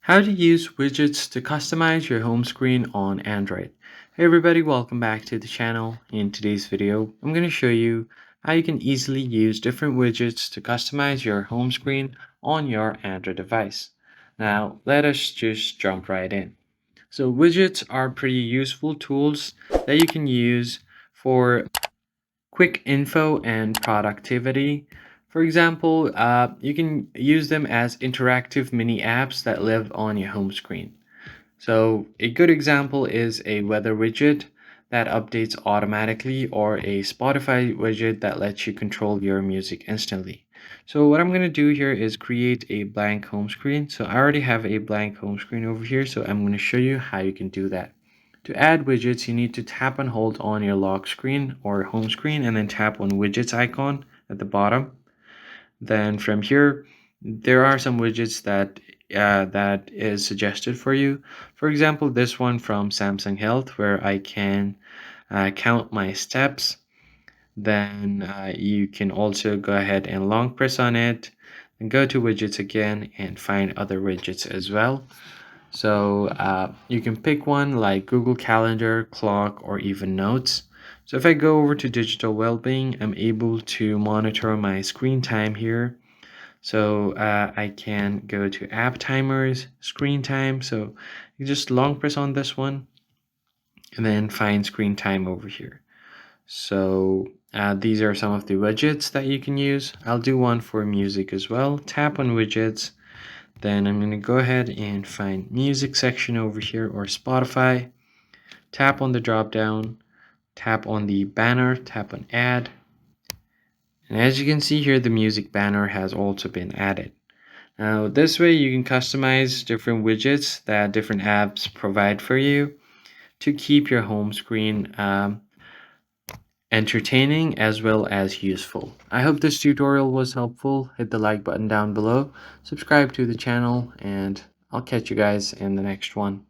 How to use widgets to customize your home screen on Android. Hey everybody, welcome back to the channel. In today's video, I'm going to show you how you can easily use different widgets to customize your home screen on your Android device. Now, let us just jump right in. So widgets are pretty useful tools that you can use for quick info and productivity. For example, you can use them as interactive mini apps that live on your home screen. So, a good example is a weather widget that updates automatically, or a Spotify widget that lets you control your music instantly. So, what I'm going to do here is create a blank home screen. So, I already have a blank home screen over here, so I'm going to show you how you can do that. To add widgets, you need to tap and hold on your lock screen or home screen and then tap on widgets icon at the bottom. Then from here, there are some widgets that is suggested for you. For example, this one from Samsung Health, where I can count my steps. Then you can also go ahead and long press on it and go to widgets again and find other widgets as well. So you can pick one like Google Calendar, Clock, or even Notes. So if I go over to digital well-being, I'm able to monitor my screen time here. So I can go to app timers, screen time. So you just long press on this one and then find screen time over here. So these are some of the widgets that you can use. I'll do one for music as well. Tap on widgets. Then I'm going to go ahead and find music section over here, or Spotify. Tap on the drop down, tap on the banner, tap on add. And as you can see here, the music banner has also been added. Now, this way you can customize different widgets that different apps provide for you to keep your home screen entertaining as well as useful. I hope this tutorial was helpful. Hit the like button down below, subscribe to the channel, and I'll catch you guys in the next one.